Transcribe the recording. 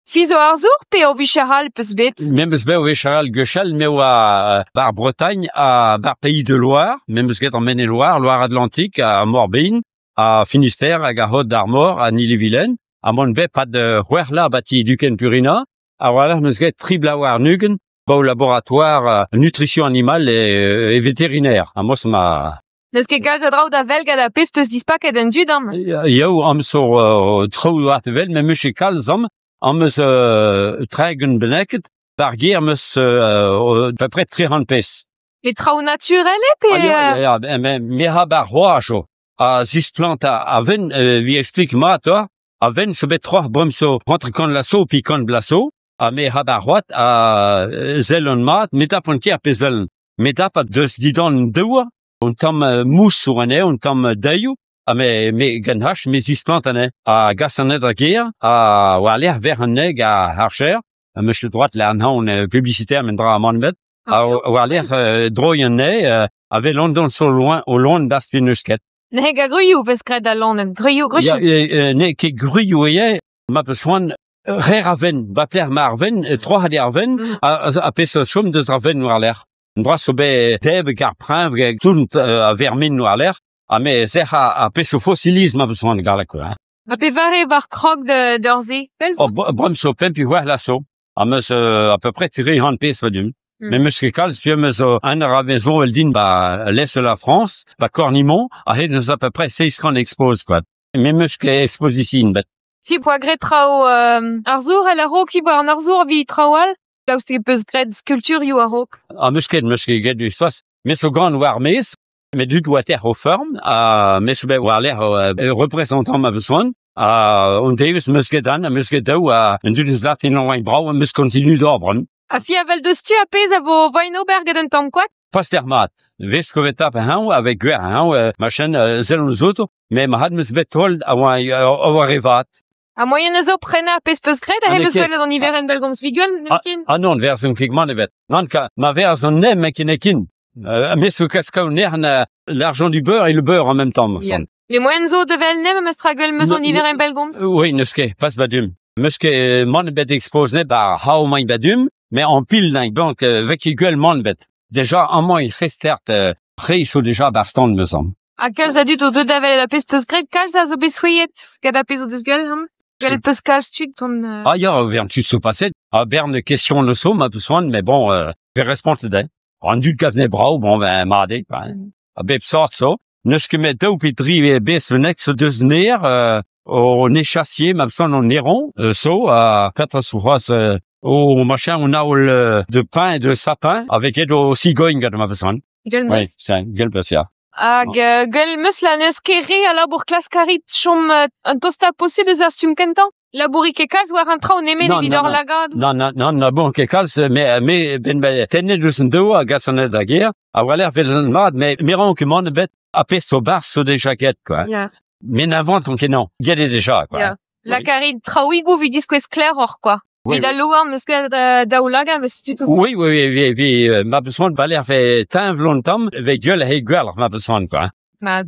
Fizo arzour pe o vicharal peus bet? Même eus bet o vecharal gechal, mais bar Bretagne, bar Pays de Loire, même eus get en Maine-et-Loire, Loire-Atlantique, à Morbihan, à Finistère, à Garrod d'Armor, à Ille-et-Vilaine, à mon bet pas de Huerla bati Duken Purina, à voilà eus get Triblauer Nugen, au laboratoire nutrition animale et vétérinaire. À mos ma... Neus ket kalz a draoù da vel gant a pez peus dispaket en dud am? Yo, am so trou artevel, mais monsieur kalzam, am eus tregen beneket, bar ger meus à peu près 30 pes. Pe traoù naturel pe? Ja, me ha bar roajo. A zis plant a ven, vi explique ma, toi, a ven se bet troch bremso, rentre kon lasso pi kon blasso, a me ha bar roat a zelen mat, metap on tier pe zelen. Metap a deus didon deua, on tam mousse ou ane, on tam daillou, a me gan hach, me zis plant ane, a gas an a ger, a l'air ver an neg a harcher, a monsieur droite la an haon publicitaire men dra a manbet, a l'air droi an ne, ave London so loin, au loin d'ast pinusket. Neg a gruyou peus kred a lonen, gruyou gruchou. Ne ke gruyou ye, ma peuswan rer aven, bapler ma arven, troch ade arven, a pes chom deus arven war l'air. Bras so be deb gar prin, tout a vermin war l'air, a me zer a pes o fossilisme ma peuswan gar la ko. A pe vare bar krog d'orze, pel zo? Brom so pen pi war lasso, a meus à peu près tiré 100 pes vadum. Mais monsieur Kalz, puis monsieur un ravezon eldin ba l'est de la France, ba Cornimont, a het nous à peu près 6 qu'on expose quoi. Mais monsieur expose ici une bête. Fi poagret trao arzour el a rok ibo an arzour vi traoal, daoust ket peus gred skulptur you a rok. A monsieur get du sos, mais so grand war mes, mais du water au forme, a monsieur be war l'air représentant ma besoin. On Davis monsieur dan, monsieur dau a un du latin loin brau, monsieur continue d'obren. A fi avel deus tu a pez a vo Weinberg en tam kwad? Pastermat, vez koveta pe hañ, avec guer hañ, machin, zelon zoto, mais ma had meus bet hold a oa revat. A moyen ezo prena a pez peus gred, a he peus gred an iver en belgomz vigol, nekin? Ah non, vers un kigman evet. Non, ma vers un nem mekinekin. Mais ce cascao nern, l'argent du beurre et le beurre en même temps, me semble. Les moyens zo de vel nem a meus tragel meus an iver en belgomz? Oui, neuske, pas badum. Neuske, man bet expose ne ba hao main badum, mais en pile d'un donc avec igual man bet. Déjà, en moins, il fait stert, pré, il déjà barstand, me semble. A kalz a dut o deud avel a pez peus gred, kalz a zo besouillet, gad a pez o deus guel, ham? Guel peus kalz tuk ton... Ah, ya, vern tu so passet. Ah, berne question le so, ma besoin, mais bon, je réponds de den. Rendu de kavne brau, bon, ben, marde, a bep sort so. Neuske met dau pitri bes venex deus ner, au néchassier, ma besoin en néron, so, à 4 souras, au machin, on a de pain et de sapin, avec Edo cigogne, gade ma besoin. Guel meus. Oui, c'est un gueule passia. Hag guel meus la neus ket re a labour klas karit chom un tosta possible eus astum kentan? Labouri ket kalz war un trao nemen evit ur lagad? Non, bon, ket kalz, mais ben tennet eus an deo a gas an da ger, a waler vel an mad, mais ran ket man bet a pez so bar so de jaquette, quoi. Ya. Mais n'invente on ket non, gade déjà, quoi. Ya. La karit traoigou vi diskwez kler or, quoi. Oui, Et da louar meus ket daoulaga, meus tu tout. Oui, ma besoin de baler fait tin vlontam, avec gueule et gueule, ma besoin, quoi. Ma